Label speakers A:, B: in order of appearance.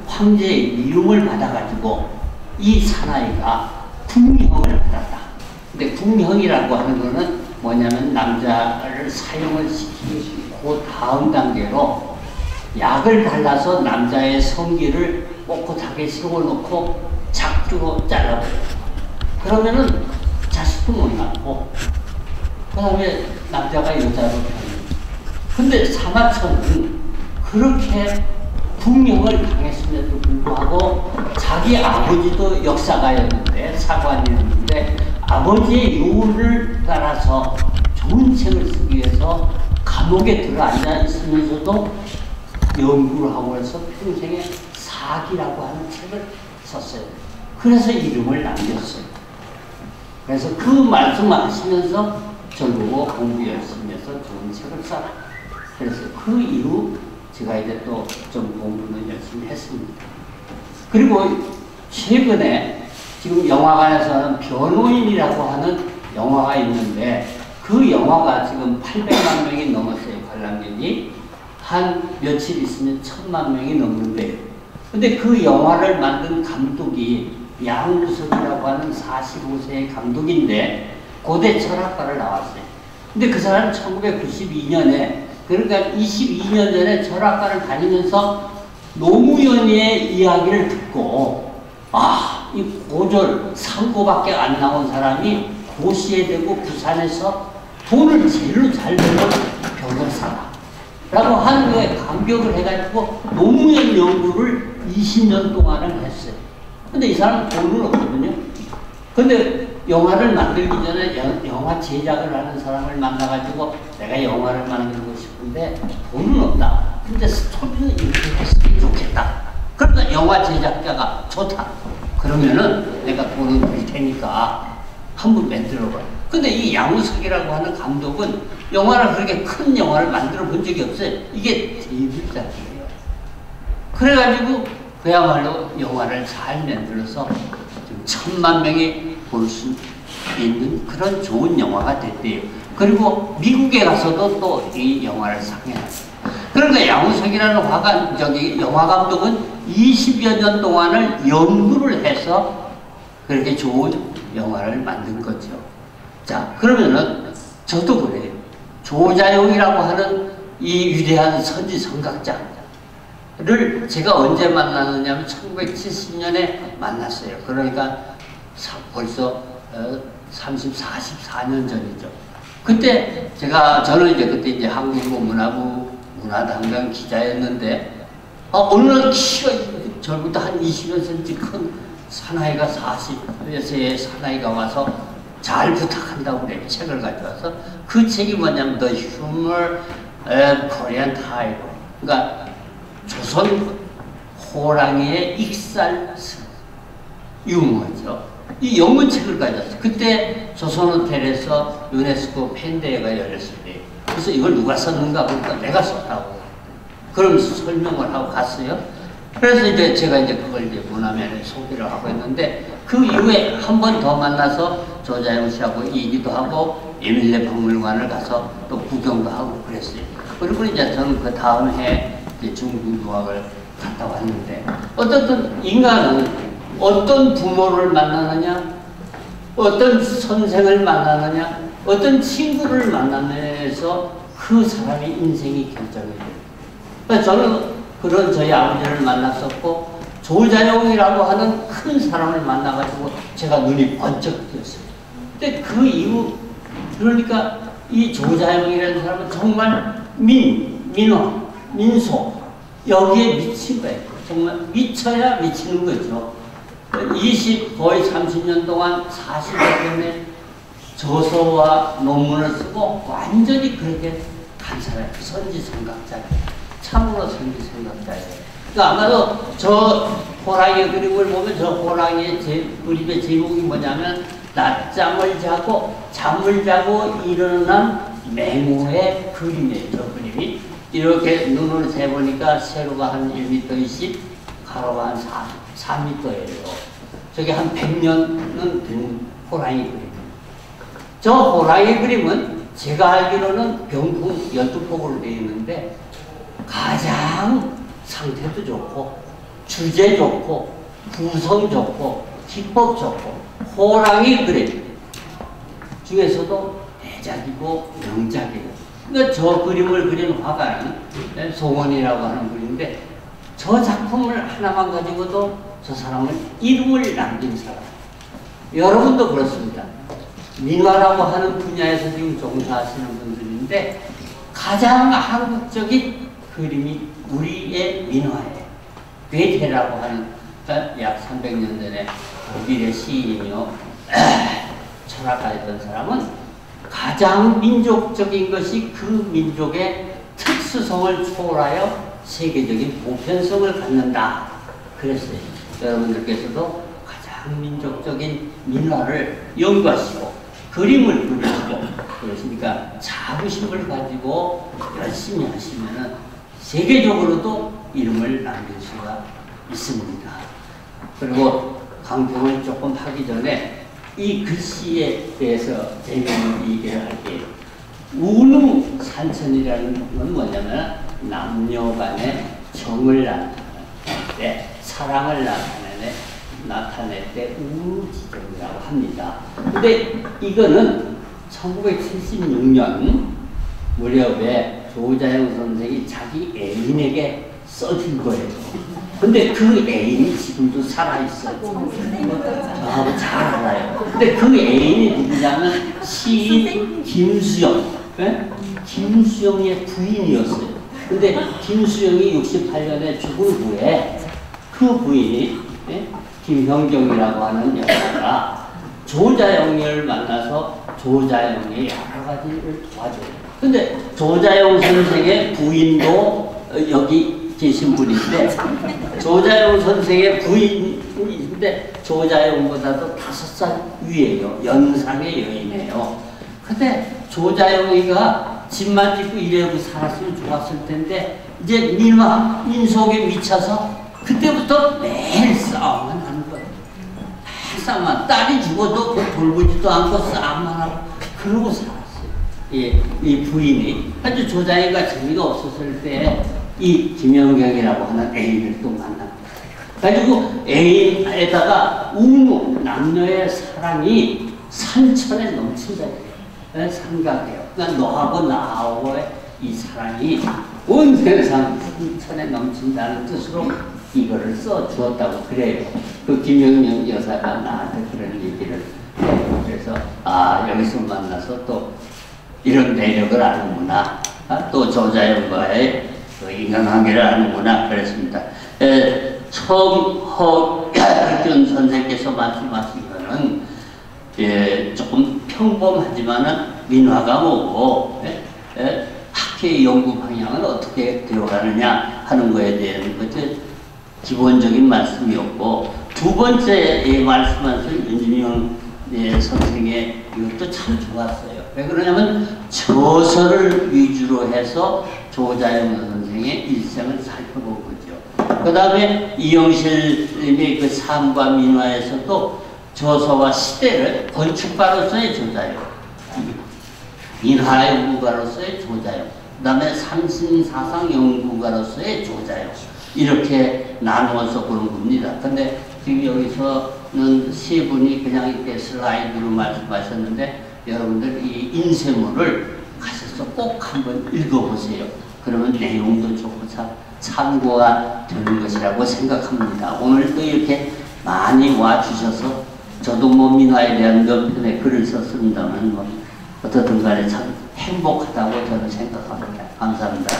A: 황제의 이름을 받아가지고 이 사나이가 궁형을 받았다. 근데 궁형이라고 하는 거는 뭐냐면 남자를 사용을 시키고 그 다음 단계로 약을 발라서 남자의 성기를 꼿꼿하게 세워놓고 작두로 잘라버려요. 그러면은 자식도 못 낳고 그 다음에 남자가 여자로 변해요. 근데 사마천은 그렇게 궁형을 당했음에도 불구하고 자기 아버지도 역사가였는데 사관이었는데 아버지의 요구를 따라서 좋은 책을 쓰기 위해서 감옥에 들어앉아 있으면서도 연구를 하고 해서 평생에 사기라고 하는 책을 썼어요. 그래서 이름을 남겼어요. 그래서 그 말씀을 하시면서 저보고 공부 열심히 해서 좋은 책을 써라. 그래서 그 이후 제가 이제 또 좀 공부는 열심히 했습니다. 그리고 최근에 지금 영화관에서는 변호인이라고 하는 영화가 있는데 그 영화가 지금 800만 명이 넘었어요. 관람객이. 한 며칠 있으면 1000만 명이 넘는데요. 근데 그 영화를 만든 감독이 양우석이라고 하는 45세의 감독인데 고대 철학과를 나왔어요. 근데 그 사람은 1992년에 그러니까 22년 전에 철학과를 다니면서 노무현의 이야기를 듣고 이 고졸 상고밖에 안 나온 사람이 고시에 되고 부산에서 돈을 제일로 잘 버는 변호사다 라고 하는 거에 감격을 해가지고 노무현 연구를 20년 동안을 했어요. 근데 이 사람은 돈은 없거든요. 근데 영화를 만들기 전에 영화 제작을 하는 사람을 만나가지고 내가 영화를 만들고 싶은데 돈은 없다. 근데 스토리는 이렇게 했으면 좋겠다. 그러니까 영화 제작자가 좋다. 그러면은 내가 돈을 드릴 테니까 한번 만들어봐. 근데 이 양우석이라고 하는 감독은 영화를 그렇게 큰 영화를 만들어 본 적이 없어요. 이게 데뷔작이에요. 그래가지고 그야말로 영화를 잘 만들어서 1000만 명이 볼 수 있는 그런 좋은 영화가 됐대요. 그리고 미국에 가서도 또 이 영화를 상영했어요. 그러니까 양우석이라는 영화 감독은 20여 년 동안을 연구를 해서 그렇게 좋은 영화를 만든 거죠. 자, 그러면은 저도 그래요. 조자용이라고 하는 이 위대한 선지성각자를 제가 언제 만났느냐면 1970년에 만났어요. 그러니까 벌써 44년 전이죠. 그때 저는 그때 이제 한국어 문화부 문화담당 기자였는데 어느 날 키가 저보다 한 20여 cm 큰 사나이가 40여 세의 사나이가 와서 잘 부탁한다고 그래요. 책을 가져와서 그 책이 뭐냐면 The Humor of Korean Tiger. 그러니까 조선 호랑이의 익살 유머죠. 이 영문책을 가져왔어요. 그때 조선호텔에서 유네스코 팬데이가 열렸을 때 그래서 이걸 누가 썼는가 보니까 내가 썼다고 그러면서 설명을 하고 갔어요. 그래서 이제 제가 그걸 문화면에 소개를 하고 있는데 그 이후에 한 번 더 만나서 조자용 씨하고 얘기도 하고 에밀레 박물관을 가서 또 구경도 하고 그랬어요. 그리고 이제 저는 그 다음 해 중국 유학을 갔다 왔는데 어떻든 인간은 어떤 부모를 만나느냐, 어떤 선생을 만나느냐, 어떤 친구를 만나느냐에서 그 사람의 인생이 결정이 돼요. 그러니까 저는 그런 저희 아버지를 만났었고 조자용이라고 하는 큰 사람을 만나가지고 제가 눈이 번쩍 뜨였어요. 근데 그 이후 그러니까 이 조자용이라는 사람은 정말 민화, 민속 여기에 미친 거예요. 정말 미쳐야 미치는 거죠. 거의 30년 동안 40여 편의 저서와 논문을 쓰고 완전히 그렇게 간 사람이에요. 선지성각자예요. 참으로 선지성각자예요. 그러니까 아마도 저 호랑이 그림을 보면 저 호랑이의 그림의 제목이 뭐냐면 낮잠을 자고 잠을 자고 일어난 맹호의 그림이에요. 저 그림이 이렇게 눈을 재보니까 세로가 한 1m 20, 가로가 한 4m예요. 저게 한 100년은 된 호랑이 그림입니다. 저 호랑이 그림은 제가 알기로는 병풍 12폭으로 되어 있는데 가장 상태도 좋고 주제 좋고 구성 좋고 기법 좋고 호랑이 그림 중에서도 대작이고 명작이에요. 그러니까 저 그림을 그린 화가는 송원이라고 하는 분인데 저 작품을 하나만 가지고도 저 사람은 이름을 남긴 사람. 여러분도 그렇습니다. 민화라고 하는 분야에서 지금 종사하시는 분들인데 가장 한국적인 그림이 우리의 민화예요. 괴테라고 하는 약 300년 전에 독일의 시인이요 철학가였던 사람은 가장 민족적인 것이 그 민족의 특수성을 초월하여 세계적인 보편성을 갖는다 그랬어요. 여러분들께서도 가장 민족적인 민화를 연구하시고 그림을 그리시고 그러시니까 자부심을 가지고 열심히 하시면은 세계적으로도 이름을 남길 수가 있습니다. 그리고 강평을 조금 하기 전에 이 글씨에 대해서 재미있는 얘기를 할게요. 우능산천이라는 건 뭐냐면 남녀 간의 정을 나타낼 때, 사랑을 나타낼 때 우지정이라고 합니다. 근데 이거는 1976년 무렵에 조자영 선생이 자기 애인에게 써준 거예요. 근데 그 애인이 지금도 살아있어요. 저하고 잘 알아요. 근데 그 애인이 누구냐면 시인 김수영. 네? 김수영의 부인이었어요. 근데 김수영이 68년에 죽은 후에 그 부인이 네? 김형경이라고 하는 여자가 조자영을 만나서 조자영의 여러 가지를 도와줘요. 근데 조자영 선생의 부인도 여기 계신 분인데 조자영 선생의 부인인데 조자영보다도 5살 위에요. 연상의 여인이에요. 근데 조자영이가 집만 짓고 이래고 살았으면 좋았을 텐데 이제 민속에 미쳐서 그때부터 매일 싸움만 하는 거예요. 매일 싸움만. 딸이 죽어도 돌보지도 않고 싸움만 하고 그러고 살았어요. 예, 이 부인이 아주 조자영이가 재미가 없었을 때 이 김영경이라고 하는 애인을 또 만납니다. 가지고 애인에다가 남녀의 사랑이 산천에 넘친다. 삼각이에요. 그러니까 너하고 나하고의 이 사랑이 온 세상 산천에 넘친다는 뜻으로 이거를 써주었다고 그래요. 그 김영경 여사가 나한테 그런 얘기를 해요. 그래서 여기서 만나서 또 이런 매력을 아는구나. 또 조자영과의 그 인간관계를 아는구나. 그랬습니다. 허균 선생께서 말씀하신 거는 조금 평범하지만은 민화가 뭐고 학회의 연구 방향은 어떻게 되어가느냐 하는 거에 대한 것이 기본적인 말씀이었고, 두 번째 말씀하신 윤진영 선생의 이것도 참 좋았어요. 왜 그러냐면 저서를 위주로 해서 조자영 선생의 일생을 살펴본 거죠. 그 다음에 이영실님의 그 삶과 민화에서도 저서와 시대를 건축가로서의 조자영, 민화 연구가로서의 조자영, 그 다음에 삼신사상 연구가로서의 조자영, 이렇게 나누어서 보는 겁니다. 근데 지금 여기서는 세 분이 그냥 이렇게 슬라이드로 말씀하셨는데 여러분들 이 인쇄물을 가셔서 꼭 한번 읽어보세요. 그러면 내용도 좋고 참고가 되는 것이라고 생각합니다. 오늘도 이렇게 많이 와주셔서 저도 뭐 민화에 대한 몇 편의 글을 썼습니다만 어떻든 간에 참 행복하다고 저는 생각합니다. 감사합니다.